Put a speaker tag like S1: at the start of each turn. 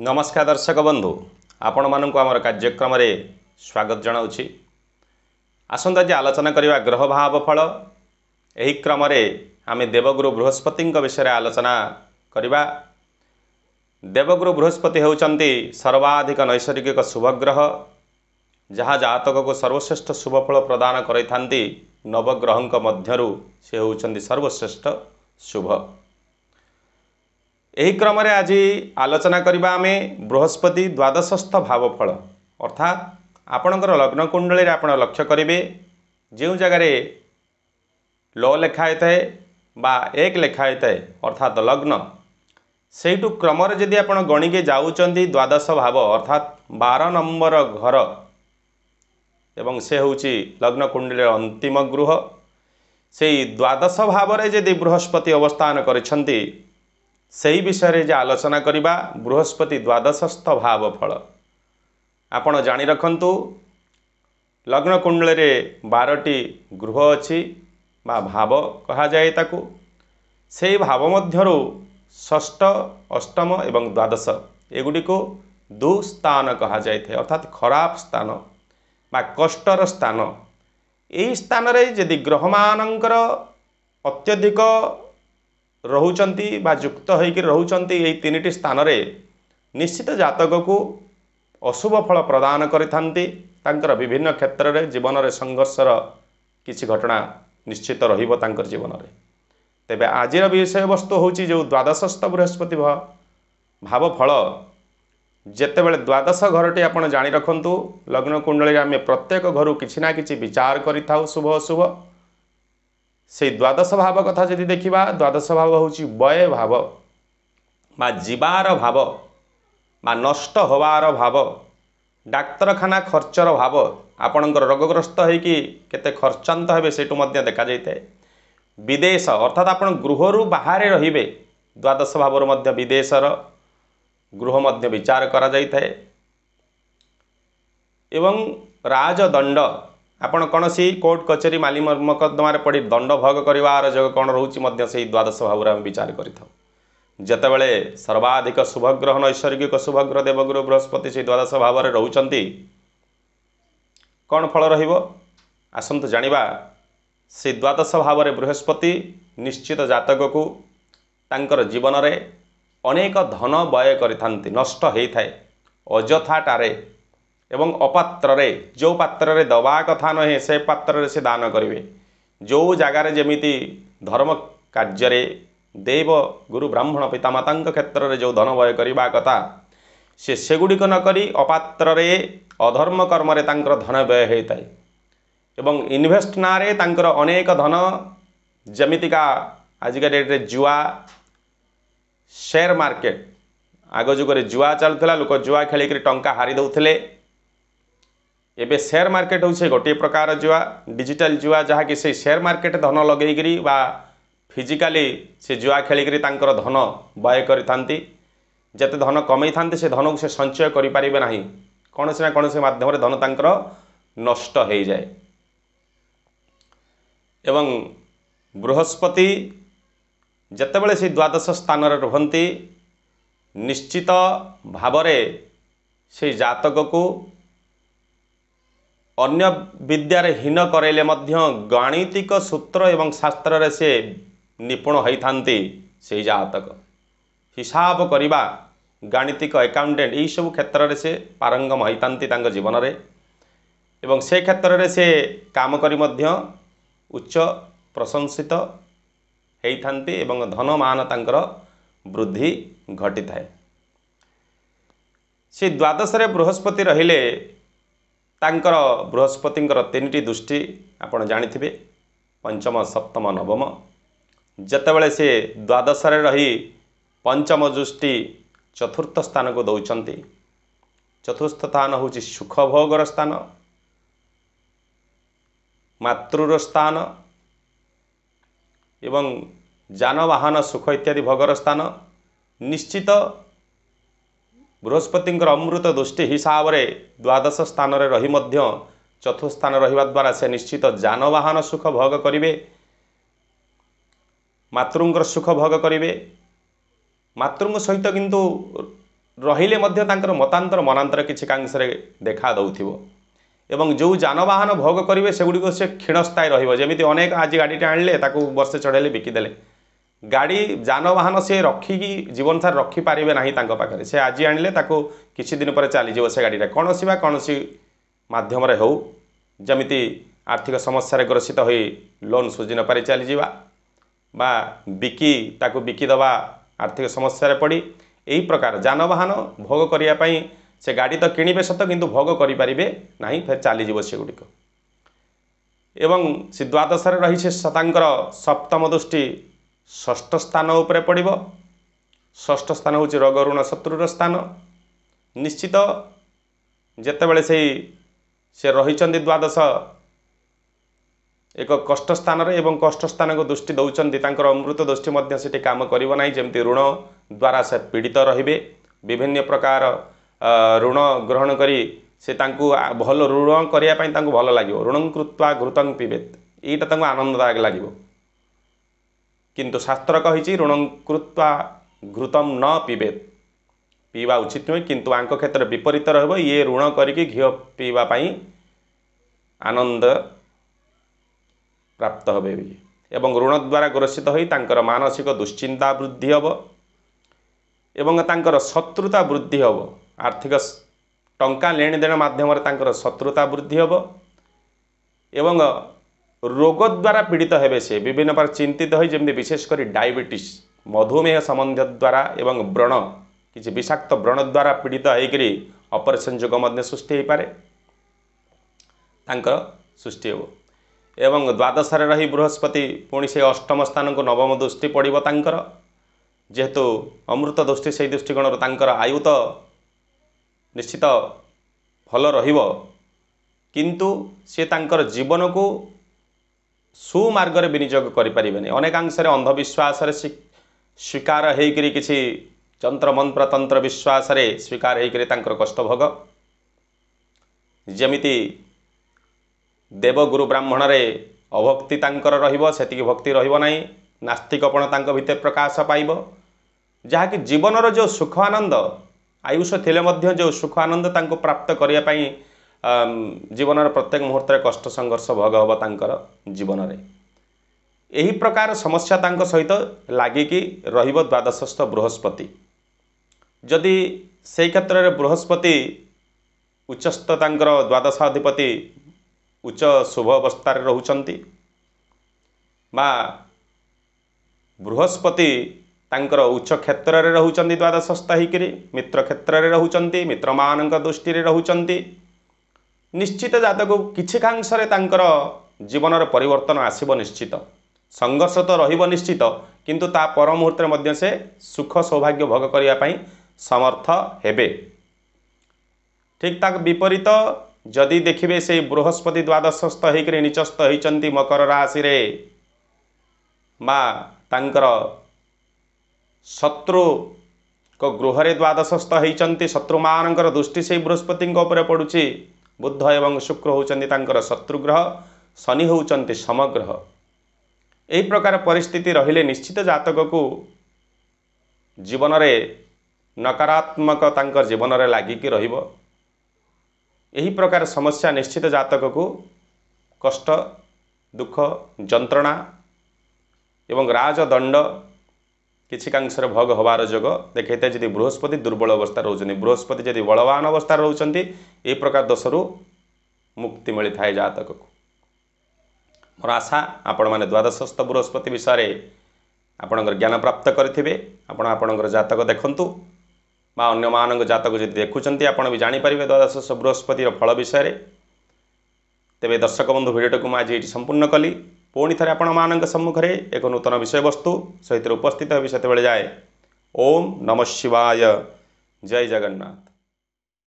S1: नमस्कार दर्शक बंधु आपण मानक आमर कार्यक्रम रे स्वागत जनाऊँगी। आसंता जे आलोचना करवा ग्रह भाव फल यही क्रम रे आमे देवगुरु बृहस्पति विषय आलोचना करवा। देवगुरु बृहस्पति होउचंती सर्वाधिक नैसर्गिक शुभग्रह जहाँ जातक को सर्वश्रेष्ठ शुभफल प्रदान करैथांती। नवग्रहंक मध्यरु से होउचंती सर्वश्रेष्ठ शुभ। यही क्रम रे आज आलोचना करबा आमे बृहस्पति द्वादशस्थ भावफल अर्थात आपणकर लग्न कुंडली रे आपण लक्ष्य करेंगे जो जगार ल लेखाई थाए बा एक लेखाई थाए अर्थात लग्न सेठू क्रम जदि आप गणिके जाऊँच द्वादश भाव अर्थात 12 नंबर घर एवं से होउची लग्न कुंडली अंतिम गृह से द्वादश भाव रे जदि बृहस्पति अवस्थान करिसेंती सही विषय जे आलोचना करवा बृहस्पति द्वादशस्थ भाव फल। आपण जानी रखंतु लग्न कुंडली रे 12टी गृह अच्छी बा भाव कहा जाए ताकू से भाव मध्यरु षष्ठ अष्टम एवं द्वादश एगुड़ी को दुस्थान कहा जाए अर्थात खराब स्थान बा कष्टर स्थान। यही स्थान रे यदि ग्रह मानकर अत्यधिक रहुचंती बा युक्त होकर रहुचंती यही 3टी स्थान रे निश्चित जातक को अशुभ फल प्रदान करिथांती। तांकर विभिन्न क्षेत्र रे जीवन रे संघर्षर किछि घटना निश्चित रहिबो तांकर जीवन रे। तेबे आजिर विषय वस्तु होची जो द्वादशस्थ बृहस्पति भाव फल जेतेबेले द्वादश घरटी आपण जानी रखंतु लग्न कुंडली आमे प्रत्येक घरु किछि ना किछि विचार करिथाउ शुभ अशुभ। से द्वादश भाव कथा जदि देखिबा द्वादश भाव होची व्यय भाव बा जीवार भाव बा नष्ट होवार भाव डाक्तरखाना खर्चर भाव आपणकर रोगग्रस्त होइकी केते खर्चांत हेबे सेटु मध्य देखा जाइते। विदेश अर्थात आपण गृहरु बाहर रहिबे द्वादश भावर मध्य विदेशर गृह मध्य विचार करा जाइते। एवं राजदंड आपण कौन सी कोर्ट कचेरी माली मकद्दमा पड़ी दंड भोग कर जग कौन रोचे से द्वादश भाव में विचार करतेबले सर्वाधिक शुभग्रह नैसर्गिक शुभग्रह देवगुरु बृहस्पति से द्वादश भाव में रोचंती कौन फल रसंतु जानिबा। से द्वादश भाव में बृहस्पति निश्चित जातक को तांकर जीवन रे अनेक धन व्यय करिथांती नष्ट होता है अजथाटारे एवं अपात्र रे जो पात्र रे दवा कथा नहे से पात्र रे से दान करेंगे। जो जगार जमीती धर्म कार्य देव गुरु ब्राह्मण पितामाता क्षेत्र में जो धन व्यय करवा कथा से सेगुड़िक नकरी अपात्र रे अधर्म कर्म रे तांकर धन व्यय होता है एवं इन्वेस्ट ना रे तांकर अनेक धन जमीतिका आजिका डेट रे जुआ शेयर मार्केट आग जुगे जुआ चलुला लोक जुआ खेलिक टंका हारी दौले एबे शेयर मार्केट होचे गोटे प्रकार जुआ डिजिटल जुआ जहाँकि से शेयर मार्केट धन लगेगी बा फिजिकाली से जुआ खेलिक तांकर धन व्यय करिथांती जते धन कमई थांती से धन को से संचय करि परिबे नाही कौन से ना कौन से माध्यम धन तांकर नष्ट हो जाए। एवं बृहस्पति जेतेबेले से द्वादश स्थान रे रहंती निश्चित भावरे से जातक को अन्य विद्यार हीन करैले मध्य गणितिक सूत्र एवं शास्त्र रे से निपुण होइथांती। से जातक हिसाब करिबा गणितिक अकाउंटेंट यही सब क्षेत्र रे से पारंगम होइथांती तांग जीवन रे एवं से क्षेत्र रे से काम करी मध्य उच्च प्रशंसित होइथांती एवं धनमान तांकर वृद्धि घटी थाए। से द्वादश रे बृहस्पति रहिले तांकर बृहस्पतिंकर 3टी दृष्टि आपण जानिथिबे पंचम सप्तम नवम जेतेबेले से द्वादश रे रही पंचम दृष्टि चतुर्थ स्थान को दौचंती। चतुर्थ स्थान होची सुख भोगर स्थान मातृर स्थान एवं जानवाहन सुख इत्यादि भोगर स्थान। निश्चित बृहस्पति अमृत दृष्टि हिसाब रे द्वादश स्थान रे रही मध्य चतुर्थ स्थान रहिबा द्वारा से निश्चित जानवाहन सुख भोग करिवे मातृंकर सुख भोग करिवे मातृंग सहित किंतु रहिले मध्य तांकर मतांतर मनांतर किछि कांशरे देखा दउथिबो एवं जो जानवाहन भोग करेंगे सेगुड़ी से क्षीणस्थायी रमिति अनेक आज गाड़ीटे आणले ताकू वर्षे चढ़ेले बिकिदेले गाड़ी जानवाहन से रखिकी जीवन सार रखिपारे ना पाखे से आज आणले ताकू किछि दिन पर चलीज से गाड़ीटा कौन सी मध्यम हो जमिति आर्थिक समस्या ग्रसित हो लोन सुझी न पारि चली बा बिकी ताकू बिकिदवा आर्थिक समस्या पड़ी यही प्रकार जानवाहन भोग करने से गाड़ी तो किणवे सत किंतु भोग करें ना फिर चलीज से गुड़िक एवं से द्वादश रही से शतांकर सप्तम दृष्टि षष्ठ स्थान उपरे पड़िबो। षष्ठ स्थान हूँ रोग ऋण शत्रुर स्थान। निश्चित जेतेबेले से रही द्वादश एक कष्ट स्थान रे एवं कष्ट स्थान को दृष्टि दौरान तांकर अमृत दृष्टि मध्य से काम करिवो नाही जेमती ऋण द्वारा से पीड़ित रहिबे विभिन्न प्रकार ऋण ग्रहण करी से तांकू भल ऋण करिया पई तांकू भल लागिवो ऋणं कृत्वा घृतं पिबेत एटा तांकू आनंददायक लागिवो किंतु शास्त्र कहिछि ऋणं कृत्वा घृतं न पिबेत पीवा उचित नुहे किंतु आंक क्षेत्र विपरीत रहबो ये ऋण करिकि घी पीवा पई आनंद प्राप्त होबे एवं ऋण द्वारा ग्रसित होई तांकर मानसिक दुश्चिंता वृद्धि होबो एवं तांकर शत्रुता वृद्धि होबो आर्थिक टंका लेन देन माध्यम तांकर शत्रुता वृद्धि होबो एवं रोग द्वारा पीड़ित हेबे से विभिन्न प्रकार चिंतित होई जेमि विशेषकर डायबिटीज मधुमेह संबंध द्वारा एवं व्रण किसी विषाक्त व्रण द्वारा पीड़ित होकर ऑपरेशन जोग मध्य सृष्टि हो पारे तांकर सृष्टि हो एवं द्वादश रही बृहस्पति पुणी से अष्टम स्थान को नवम दृष्टि पड़ो तांकर जेहेतु अमृत दृष्टि से दृष्टिकोण तांकर आयु तो निश्चित भल रहिबो किंतु से तांकर जीवन को सुमार्ग विनियोग करें अनेकांश अंधविश्वास स्वीकार होकर किसी तंत्र मंत्र तंत्र विश्वास स्वीकार होकर कष्ट भोग जमिति देवगुरु ब्राह्मण रे अभक्ति तांकर रहिबो सेतिकी भक्ति रहिबो नाही नास्तिकपण तांक भितर प्रकाश पाइबो जहाँकि जीवनर जो सुख आनंद आयुष थिले मध्य जो सुख आनंद तांको प्राप्त करिया पई जीवनर प्रत्येक मुहूर्त कष्ट संघर्ष भोग हम तांकर जीवन रे एही प्रकार समस्या तांको सहित लागिकी रहिबो द्वादशस्थ बृहस्पति जदि से क्षेत्र में बृहस्पति उच्चस्थ तांकर द्वादशाधिपति उच्च शुभ अवस्था रहउचंती बा बृहस्पति तांकर उच्च क्षेत्र में रहउचंती द्वादशस्थ होकर मित्र क्षेत्र में रहउचंती मित्र मानक दृष्टि रे रहउचंती निश्चित जातक किछि कांशरे तांकर जीवन परिवर्तन आसीबो निश्चित संघर्ष तो रहिबो निश्चित किंतु ता पर मुहूर्त मध्य से सुख सौभाग्य भोग करिया पई समर्थ हेबे। ठीक ताक विपरीत जदि देखिबे से बृहस्पति द्वादशस्थ होकर नीचस्थ होइचंती मकर राशि रे बा तांकर शत्रु को गृह रे द्वादशस्थ होइचंती शत्रु मानकर दृष्टि से बृहस्पति ऊपर पड़ुछि बुध एवं शुक्र होउचंती तांकर शत्रुग्रह शनि होउचंती समग्रह एही प्रकार परिस्थिति रहिले निश्चित जातक को जीवन रे नकारात्मक तांकर जीवन रे लागिकी रहिबो यही प्रकार समस्या निश्चित जातक को कष्ट दुख जंत्रणा एवं राजदंड किसी कांशर भोग हबार जोग देखते जदि बृहस्पति दुर्बल अवस्था रोचनी बृहस्पति जदि बलवान अवस्था रोचंती यही प्रकार दोषरु मुक्ति मिली थाए जातक को। मोर आशा आपण माने द्वादशस्थ बृहस्पति विषय आपणकर ज्ञान प्राप्त करेंगे आपणकर जातक देखंतु बा अन्य मानक जातक जदि देखुचंती आपण भी जानि परिबे द्वादश बृहस्पति फल विषय रे। तेबे दर्शक बंधु भिडियोटी को आज ये संपूर्ण कली पुणी थे आपण मानक सम्मुख रे एक नूतन विषय वस्तु सहित उपस्थित हेबि सेतेबेले जाए। ओम नमः शिवाय। जय जगन्नाथ।